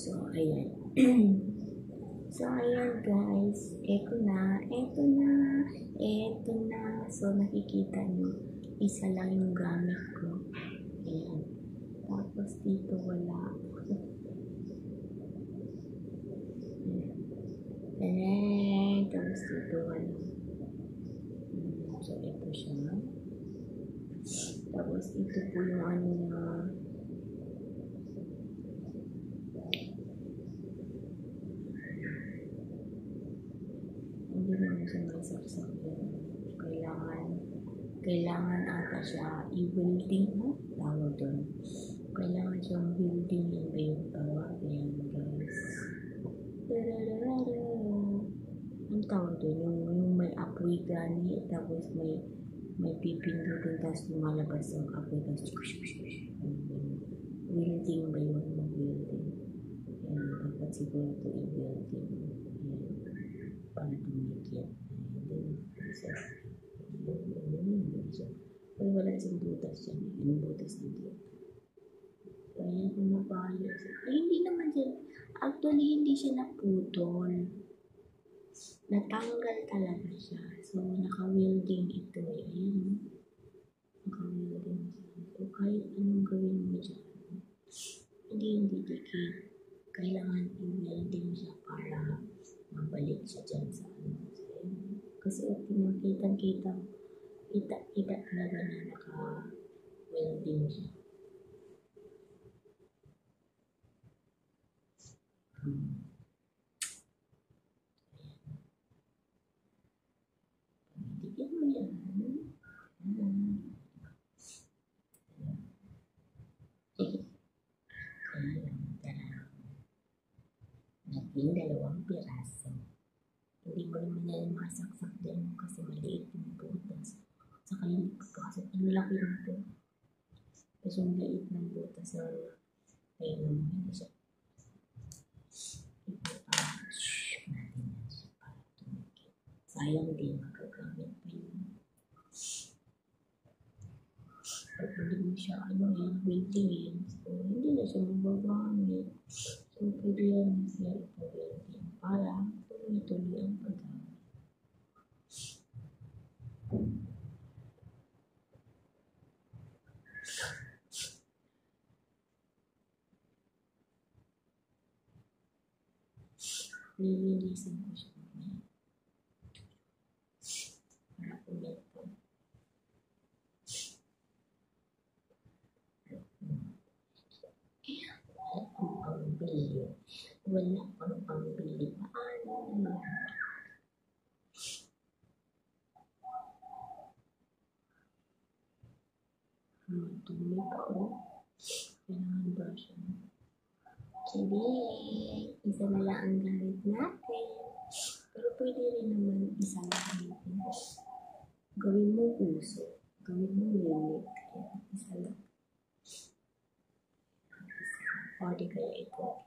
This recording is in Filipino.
So, ayan. So, ayan guys. Eto na. So, nakikita nyo. Isa lang yung gamit ko. Ayan. Tapos dito wala. Ayan. Tapos dito wala. So, ito siya. Tapos ito po yung ano niya. Hindi naman siya masaksak yun. Kailangan ata siya i-welding. Tawag doon. Kailangan siyang welding yung ba yung tawag. Ayan guys. Ang tawag doon, yung may apoy gani, tapos may pipindutin, tapos lumalabas ang apoy, tapos welding ba yun? Mag-welding. Ayan, dapat siguro ito i-welding. Ayan, para tumikit. Pero wala siyang butas dyan. Yung butas dito. Ayan, pumapalo siya. Ay, hindi naman siya. Actually, hindi siya naputol. Natanggal talaga siya. So, naka-welding ito. Ayan. Naka-welding siya. So, kahit anong gawin mo dyan, hindi dikit. Kailangan i-welding siya para mabalik siya dyan sa ano. Kasi kita talaga na naka-welding siya. Tignan mo yan. Naging 2 piraso. Hindi mo naman yan masaksak din kasi maliit yung butas. Saka yung pagpasok, ang laki nito. Kasi yung liit ng butas na ayun naman hindi siya. Ipapasok natin yan siya para tumikit. Sayang din magagamit pa yun. Pag hindi mo siya welding, so hindi na siya mabagamit. So pwede yan siya ipa-welding para tuloy-tuloy ang paggamit. Lilinisan ko siya para ulit po. Wala pang pambili. Paano na? Tumi pa o. Kailangan ba siya? Sige, isa na lang ang gamit natin. Pero pwede rin naman isang gamitin. Gawin mo uso. Gawin mo unique. Isa lang. O, di kaya ito.